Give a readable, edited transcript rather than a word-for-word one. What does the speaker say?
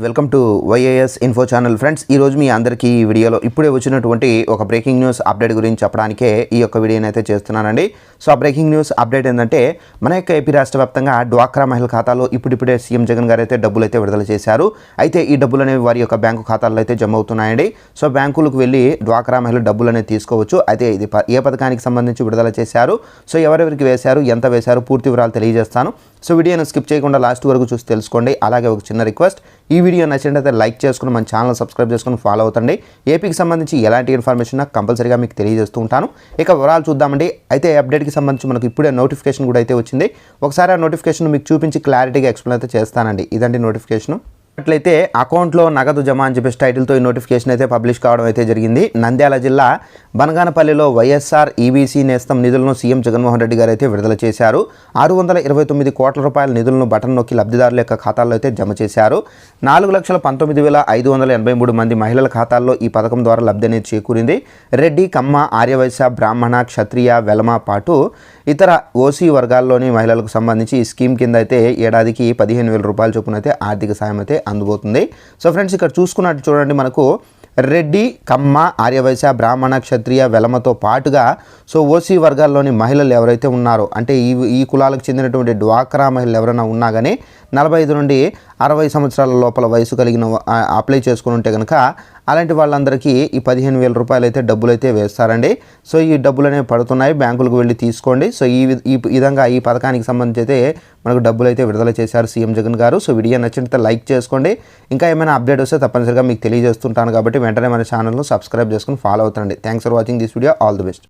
Welcome to YAS info channel friends. ఈరోజు మీ అందరికీ ఈ వీడియోలో ఇప్పుడే వచ్చినటువంటి ఒక బ్రేకింగ్ న్యూస్ అప్డేట్ గురించి చెప్పడానికే ఈ యొక్క వీడియోని అయితే చేస్తున్నానండి. సో ఆ బ్రేకింగ్ న్యూస్ అప్డేట్ ఏంటంటే మన యొక్క ఏపీ రాష్ట్ర వ్యాప్తంగా డ్వాక్రా మహిళల ఖాతాలో ఇప్పుడిప్పుడే సీఎం జగన్ గారు అయితే డబ్బులు అయితే విడుదల చేశారు. అయితే ఈ డబ్బులు అనేవి వారి యొక్క బ్యాంకు ఖాతాల్లో అయితే జమ అవుతున్నాయండి. సో బ్యాంకులకు వెళ్ళి డ్వాక్రా మహిళలు డబ్బులు అనేది తీసుకోవచ్చు. అయితే ఇది ఏ పథకానికి సంబంధించి విడుదల చేశారు, సో ఎవరెవరికి వేశారు, ఎంత వేశారు, పూర్తి వివరాలు తెలియజేస్తాను. సో వీడియోను స్కిప్ చేయకుండా లాస్ట్ వరకు చూసి తెలుసుకోండి. అలాగే ఒక చిన్న రిక్వెస్ట్, ఈ వీడియో నచ్చినట్లయితే లైక్ చేసుకుని మన ఛానల్ సబ్స్క్రైబ్ చేసుకుని ఫాలో అవుతండి. ఏపీకి సంబంధించి ఎలాంటి ఇన్ఫర్మేషన్ నాకు కంపల్సరీగా మీకు తెలియజేస్తూ ఉంటాను. ఇక వివరాలు చూద్దామండి. అయితే అప్డేట్కి సంబంధించి మనకు ఇప్పుడే నోటిఫికేషన్ కూడా అయితే వచ్చింది. ఒకసారి ఆ నోటిఫికేషన్ మీకు చూపించి క్లారిటీగా ఎక్స్ప్లెయిన్ అయితే చేస్తానండి. ఇదండి నోటిఫికేషన్. అట్లయితే అకౌంట్లో నగదు జమ అని చెప్పేసి టైటిల్తో ఈ నోటిఫికేషన్ అయితే పబ్లిష్ కావడం అయితే జరిగింది. నంద్యాల జిల్లా బనగానపల్లిలో వైఎస్ఆర్ ఈబీసీ నేస్తం నిధులను సీఎం జగన్మోహన్ రెడ్డి గారు అయితే విడుదల చేశారు. 629 కోట్ల రూపాయల నిధులను బటన్ నొక్కి లబ్ధిదారుల యొక్క ఖాతాల్లో అయితే జమ చేశారు. 4,19,583 మంది మహిళల ఖాతాల్లో ఈ పథకం ద్వారా లబ్ధి అనేది చేకూరింది. రెడ్డి, కమ్మ, ఆర్యవైశ్య, బ్రాహ్మణ, క్షత్రియ, వెలమ పాటు ఇతర ఓసీ వర్గాల్లోని మహిళలకు సంబంధించి ఈ స్కీమ్ కింద అయితే ఏడాదికి 15,000 రూపాయల చొప్పున అయితే ఆర్థిక సాయం అయితే అందుబోతుంది. సో ఫ్రెండ్స్, ఇక్కడ చూసుకున్నట్టు చూడండి, మనకు రెడ్డి, కమ్మ, ఆర్యవైశ్య, బ్రాహ్మణ, క్షత్రియ, వెలమతో పాటుగా సో ఓసీ వర్గాల్లోని మహిళలు ఎవరైతే ఉన్నారో, అంటే ఈ కులాలకు చెందినటువంటి డ్వాక్రా మహిళలు ఎవరైనా ఉన్నా కానీ 45 నుండి 60 సంవత్సరాల లోపల వయసు కలిగిన అప్లై చేసుకుని ఉంటే కనుక అలాంటి వాళ్ళందరికీ ఈ 15,000 రూపాయలు అయితే డబ్బులు అయితే వేస్తారండి. సో ఈ డబ్బులు అనేవి పడుతున్నాయి, బ్యాంకులకు వెళ్ళి తీసుకోండి. సో ఈ విధంగా ఈ పథకానికి సంబంధించి అయితే మనకు డబ్బులు అయితే విడుదల చేశారు సీఎం జగన్ గారు. సో వీడియో నచ్చినట్లయితే లైక్ చేసుకోండి. ఇంకా ఏమైనా అప్డేట్ వస్తే తప్పనిసరిగా మీకు తెలియజేస్తుంటాను కాబట్టి వెంటనే మన ఛానల్ను సబ్స్క్రైబ్ చేసుకుని ఫాలో అవుతండి. Thanks for watching this video. All the best.